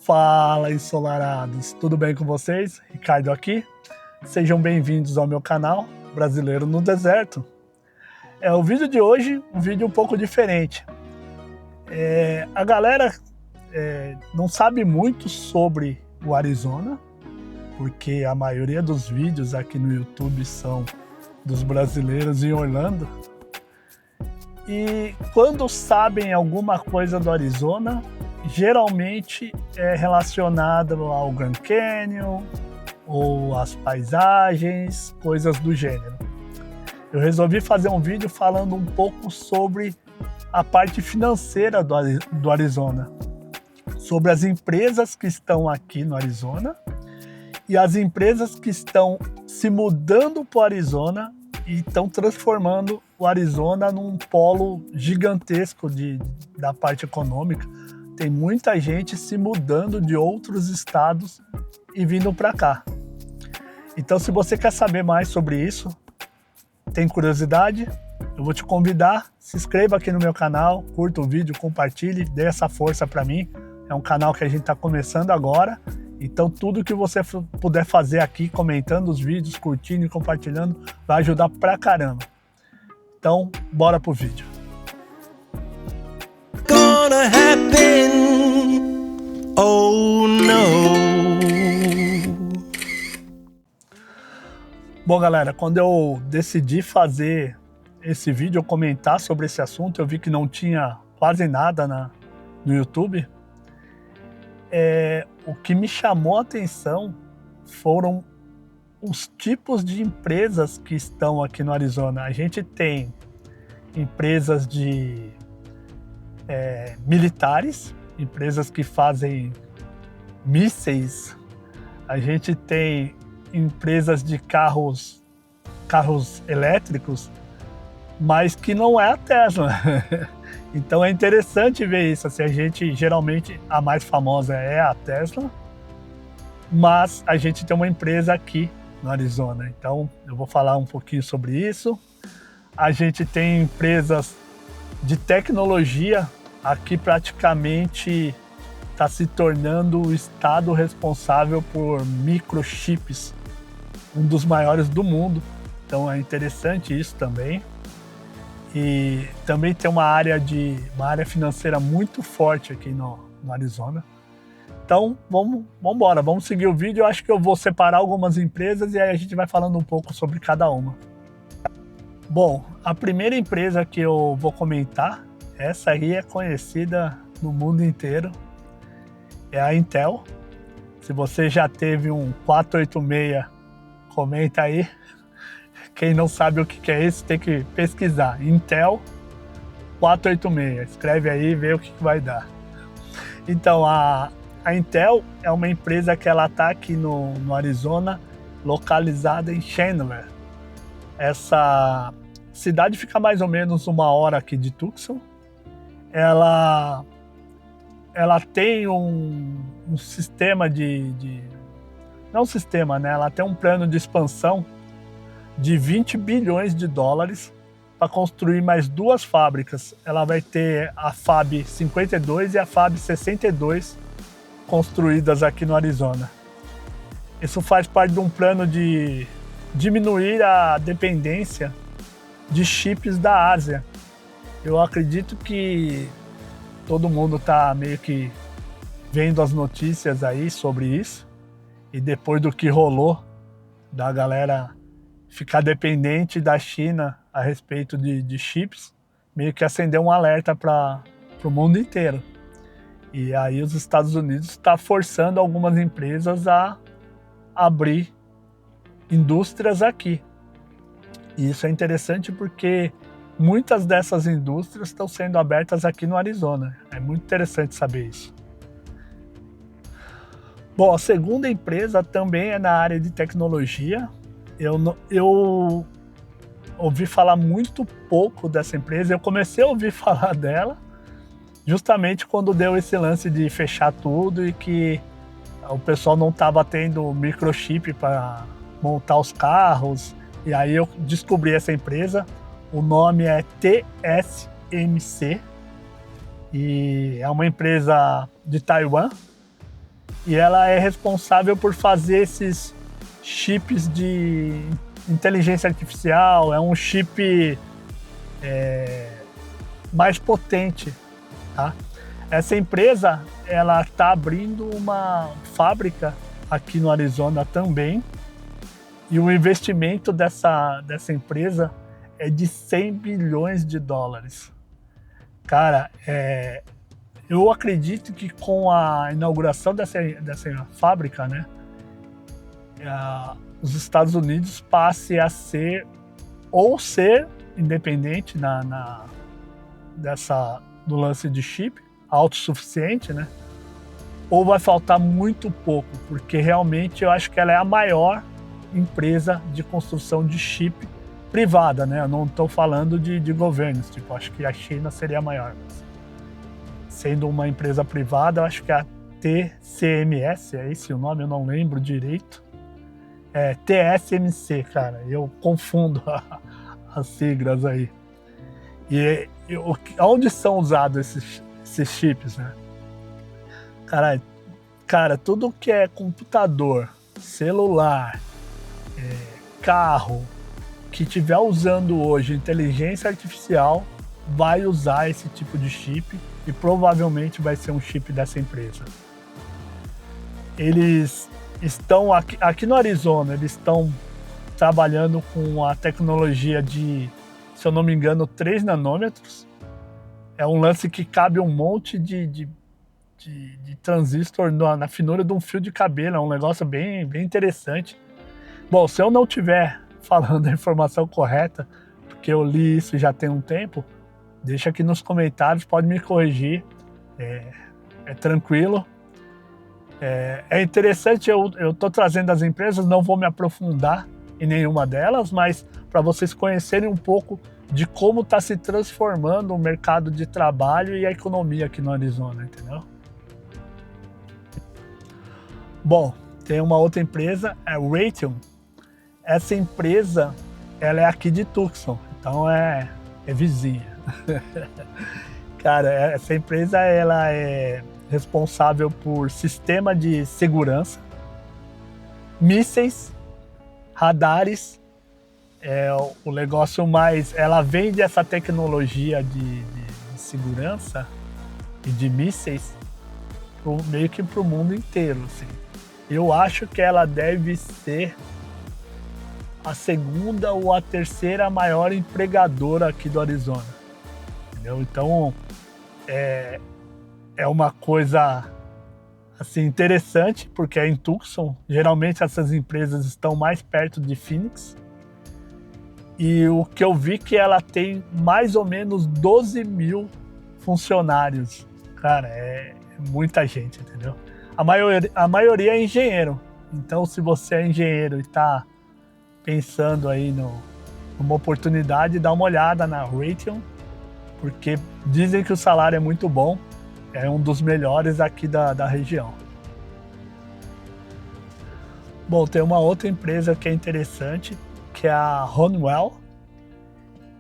Fala, ensolarados! Tudo bem com vocês? Ricardo aqui. Sejam bem-vindos ao meu canal Brasileiro no Deserto. O vídeo de hoje, um vídeo um pouco diferente. A galera não sabe muito sobre o Arizona, porque a maioria dos vídeos aqui no YouTube são dos brasileiros em Orlando. E quando sabem alguma coisa do Arizona, geralmente é relacionado ao Grand Canyon ou às paisagens, coisas do gênero. Eu resolvi fazer um vídeo falando um pouco sobre a parte financeira do Arizona, sobre as empresas que estão aqui no Arizona e as empresas que estão se mudando para o Arizona e estão transformando o Arizona num polo gigantesco da parte econômica. Tem muita gente se mudando de outros estados e vindo para cá. Então, se você quer saber mais sobre isso, tem curiosidade, eu vou te convidar, se inscreva aqui no meu canal, curta o vídeo, compartilhe, dê essa força para mim. É um canal que a gente está começando agora, então tudo que você puder fazer aqui, comentando os vídeos, curtindo e compartilhando, vai ajudar pra caramba. Então, bora pro vídeo. Gonna happen. Oh no. Bom, galera, quando eu decidi fazer esse vídeo, eu comentar sobre esse assunto, eu vi que não tinha quase nada no YouTube. O que me chamou a atenção foram os tipos de empresas que estão aqui no Arizona. A gente tem empresas de militares, empresas que fazem mísseis. A gente tem empresas de carros elétricos, mas que não é a Tesla. Então é interessante ver isso. Assim, geralmente a mais famosa é a Tesla, mas a gente tem uma empresa aqui no Arizona. Então eu vou falar um pouquinho sobre isso. A gente tem empresas de tecnologia. Aqui praticamente está se tornando o estado responsável por microchips, um dos maiores do mundo. Então é interessante isso também. E também tem uma área financeira muito forte aqui no Arizona. Então vamos embora, vamos seguir o vídeo. Eu acho que eu vou separar algumas empresas e aí a gente vai falando um pouco sobre cada uma. Bom, a primeira empresa que eu vou comentar, essa aí é conhecida no mundo inteiro, é a Intel. Se você já teve um 486, comenta aí. Quem não sabe o que é isso, tem que pesquisar. Intel 486, escreve aí e vê o que vai dar. Então, a Intel é uma empresa que ela está aqui no Arizona, localizada em Chandler. Essa cidade fica mais ou menos 1 hora aqui de Tucson. Ela tem um sistema não um sistema, né? Ela tem um plano de expansão de 20 bilhões de dólares para construir mais 2 fábricas. Ela vai ter a Fab 52 e a Fab 62 construídas aqui no Arizona. Isso faz parte de um plano de diminuir a dependência de chips da Ásia. Eu acredito que todo mundo está meio que vendo as notícias aí sobre isso, e depois do que rolou da galera ficar dependente da China a respeito de chips, meio que acendeu um alerta para o mundo inteiro. E aí os Estados Unidos está forçando algumas empresas a abrir indústrias aqui. E isso é interessante porque muitas dessas indústrias estão sendo abertas aqui no Arizona. É muito interessante saber isso. Bom, a segunda empresa também é na área de tecnologia. Eu ouvi falar muito pouco dessa empresa. Eu comecei a ouvir falar dela justamente quando deu esse lance de fechar tudo e que o pessoal não estava tendo microchip para montar os carros. E aí eu descobri essa empresa. O nome é TSMC e é uma empresa de Taiwan. e ela é responsável por fazer esses chips de inteligência artificial. É um chip mais potente, tá? Essa empresa, ela está abrindo uma fábrica aqui no Arizona também, e o investimento dessa empresa é de 100 bilhões de dólares. Cara, eu acredito que com a inauguração dessa fábrica, né, os Estados Unidos passe a ser independente do lance de chip, autossuficiente, né? Ou vai faltar muito pouco, porque realmente eu acho que ela é a maior empresa de construção de chip privada, né? Eu não estou falando de governos, tipo, acho que a China seria a maior. Mas sendo uma empresa privada, eu acho que a TCMS, é esse o nome, eu não lembro direito. É TSMC, cara, eu confundo as siglas aí. E onde são usados esses chips, né? Cara, tudo que é computador, celular, carro, que estiver usando hoje inteligência artificial, vai usar esse tipo de chip e provavelmente vai ser um chip dessa empresa. Eles estão aqui no Arizona, eles estão trabalhando com a tecnologia de, se eu não me engano, 3 nanômetros. É um lance que cabe um monte de transistor na finura de um fio de cabelo. É um negócio bem, bem interessante. Bom, se eu não estiver falando a informação correta, porque eu li isso já tem um tempo, deixa aqui nos comentários, pode me corrigir. É tranquilo. É interessante, eu estou trazendo as empresas, não vou me aprofundar em nenhuma delas, mas para vocês conhecerem um pouco de como está se transformando o mercado de trabalho e a economia aqui no Arizona, entendeu? Bom, tem uma outra empresa, a Raytheon. Essa empresa, ela é aqui de Tucson, então é vizinha. Cara, essa empresa, ela é responsável por sistema de segurança, mísseis, radares. O negócio mais... Ela vende essa tecnologia de segurança e de mísseis meio que para o mundo inteiro, assim. Eu acho que ela deve ser a segunda ou a terceira maior empregadora aqui do Arizona, entendeu? Então, é uma coisa assim, interessante, porque é em Tucson. Geralmente essas empresas estão mais perto de Phoenix. E o que eu vi que ela tem mais ou menos 12 mil funcionários. Cara, é muita gente, entendeu? A maioria é engenheiro. Então, se você é engenheiro e está pensando aí numa oportunidade, dá uma olhada na Raytheon, porque dizem que o salário é muito bom. É um dos melhores aqui da região. Bom, tem uma outra empresa que é interessante, que é a Honeywell,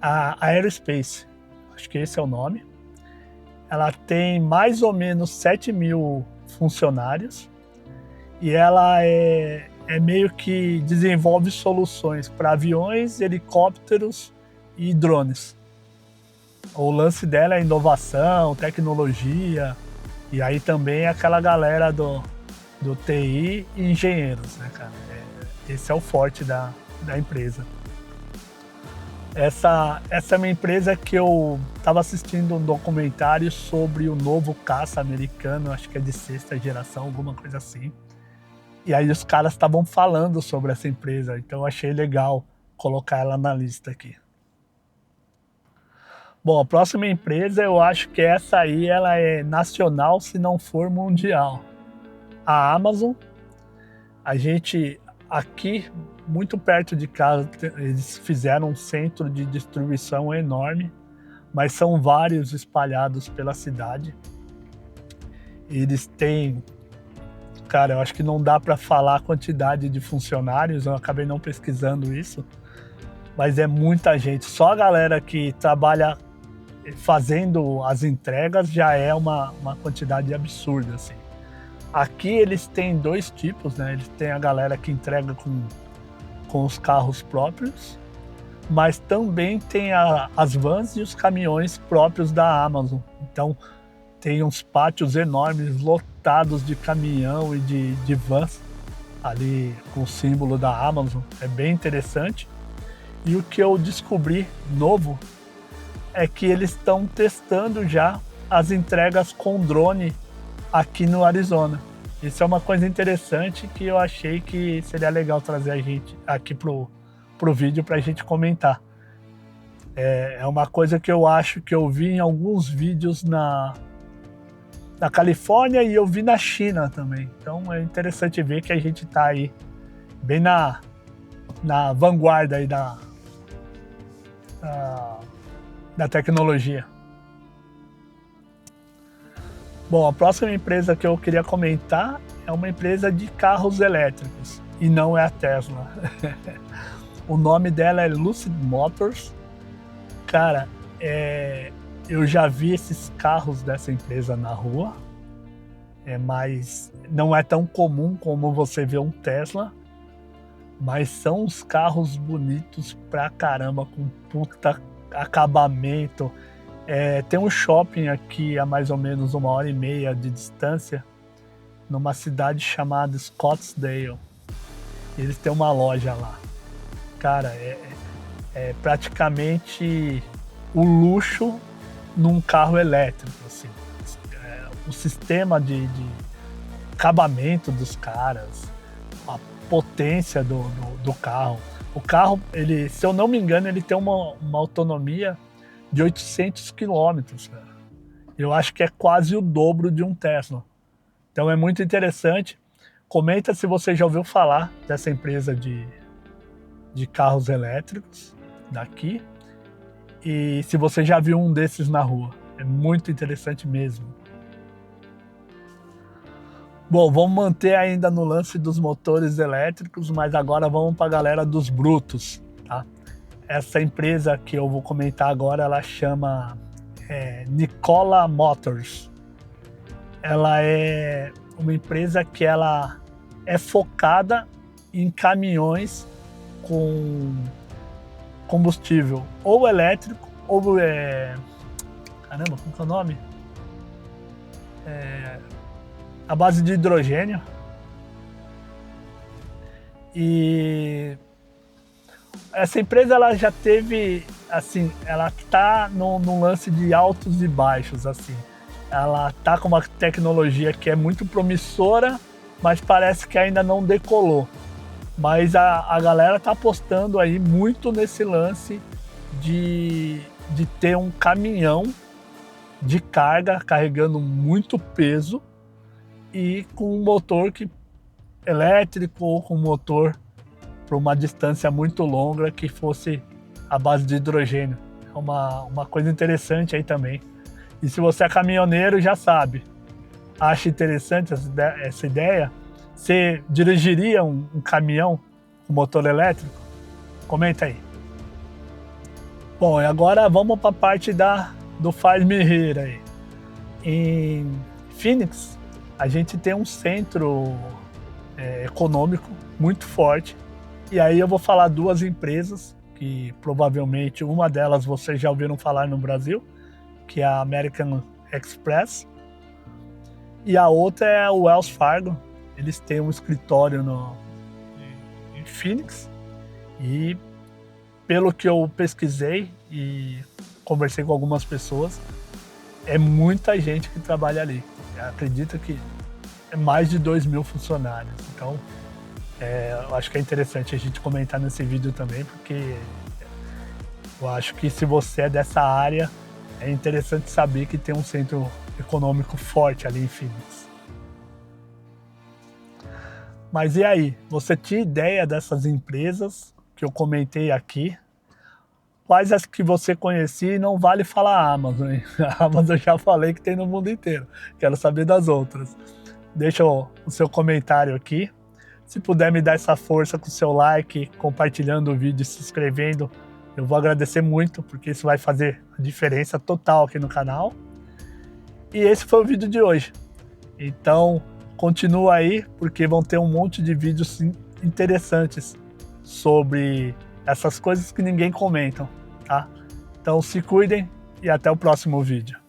a Aerospace, acho que esse é o nome. Ela tem mais ou menos 7 mil funcionários e ela meio que desenvolve soluções para aviões, helicópteros e drones. O lance dela é inovação, tecnologia, e aí também aquela galera do TI e engenheiros, né, cara? Esse é o forte da empresa. Essa é uma empresa que eu estava assistindo um documentário sobre o novo caça americano, acho que é de 6ª geração, alguma coisa assim. E aí os caras estavam falando sobre essa empresa, então eu achei legal colocar ela na lista aqui. Bom, a próxima empresa, eu acho que essa aí ela é nacional, se não for mundial. A Amazon. A gente, aqui, muito perto de casa, eles fizeram um centro de distribuição enorme, mas são vários espalhados pela cidade. Eles têm... Cara, eu acho que não dá para falar a quantidade de funcionários, eu acabei não pesquisando isso, mas é muita gente. Só a galera que trabalha fazendo as entregas já é uma quantidade absurda, assim. Aqui eles têm dois tipos, né? Eles têm a galera que entrega com os carros próprios, mas também tem as vans e os caminhões próprios da Amazon. Então tem uns pátios enormes lotados de caminhão e de vans ali com o símbolo da Amazon. É bem interessante. E o que eu descobri novo é que eles estão testando já as entregas com drone aqui no Arizona. Isso é uma coisa interessante que eu achei que seria legal trazer a gente aqui pro vídeo para a gente comentar. É uma coisa que eu acho que eu vi em alguns vídeos na Califórnia e eu vi na China também. Então é interessante ver que a gente está aí bem na vanguarda aí da tecnologia. Bom, a próxima empresa que eu queria comentar é uma empresa de carros elétricos e não é a Tesla. O nome dela é Lucid Motors. Cara, eu já vi esses carros dessa empresa na rua, mas não é tão comum como você vê um Tesla, mas são uns carros bonitos pra caramba, com puta acabamento. Tem um shopping aqui a mais ou menos 1h30 de distância, numa cidade chamada Scottsdale. Eles têm uma loja lá. Cara, é praticamente o luxo num carro elétrico, assim. O sistema de acabamento dos caras, a potência do carro. O carro, se eu não me engano, ele tem uma autonomia de 800 quilômetros, cara. Eu acho que é quase o dobro de um Tesla. Então é muito interessante. Comenta se você já ouviu falar dessa empresa de carros elétricos daqui e se você já viu um desses na rua. É muito interessante mesmo. Bom, vamos manter ainda no lance dos motores elétricos, mas agora vamos para a galera dos brutos, tá? Essa empresa que eu vou comentar agora, ela chama Nikola Motors. Ela é uma empresa que ela é focada em caminhões com combustível ou elétrico ou caramba, como que é o nome? A base de hidrogênio. E essa empresa ela já teve, assim, ela tá num lance de altos e baixos, assim. Ela tá com uma tecnologia que é muito promissora, mas parece que ainda não decolou. Mas a galera tá apostando aí muito nesse lance de ter um caminhão de carga carregando muito peso e com um motor elétrico ou com motor para uma distância muito longa que fosse a base de hidrogênio. É uma coisa interessante aí também. E se você é caminhoneiro, já sabe. Acha interessante essa ideia? Você dirigiria um caminhão com motor elétrico? Comenta aí. Bom, e agora vamos para a parte do faz-me rir aí. Em Phoenix, a gente tem um centro econômico muito forte. E aí eu vou falar duas empresas, que provavelmente uma delas vocês já ouviram falar no Brasil, que é a American Express. E a outra é o Wells Fargo. Eles têm um escritório em Phoenix. E pelo que eu pesquisei e conversei com algumas pessoas, é muita gente que trabalha ali. Eu acredito que é mais de 2.000 funcionários. Então, eu acho que é interessante a gente comentar nesse vídeo também, porque eu acho que se você é dessa área, é interessante saber que tem um centro econômico forte ali em Phoenix. Mas e aí? Você tinha ideia dessas empresas que eu comentei aqui? Quais as que você conhecia? E não vale falar a Amazon, hein? A Amazon eu já falei que tem no mundo inteiro. Quero saber das outras. Deixa o seu comentário aqui. Se puder me dar essa força com o seu like, compartilhando o vídeo e se inscrevendo, eu vou agradecer muito, porque isso vai fazer a diferença total aqui no canal. E esse foi o vídeo de hoje. Então, continua aí, porque vão ter um monte de vídeos interessantes sobre essas coisas que ninguém comenta, tá? Então se cuidem e até o próximo vídeo.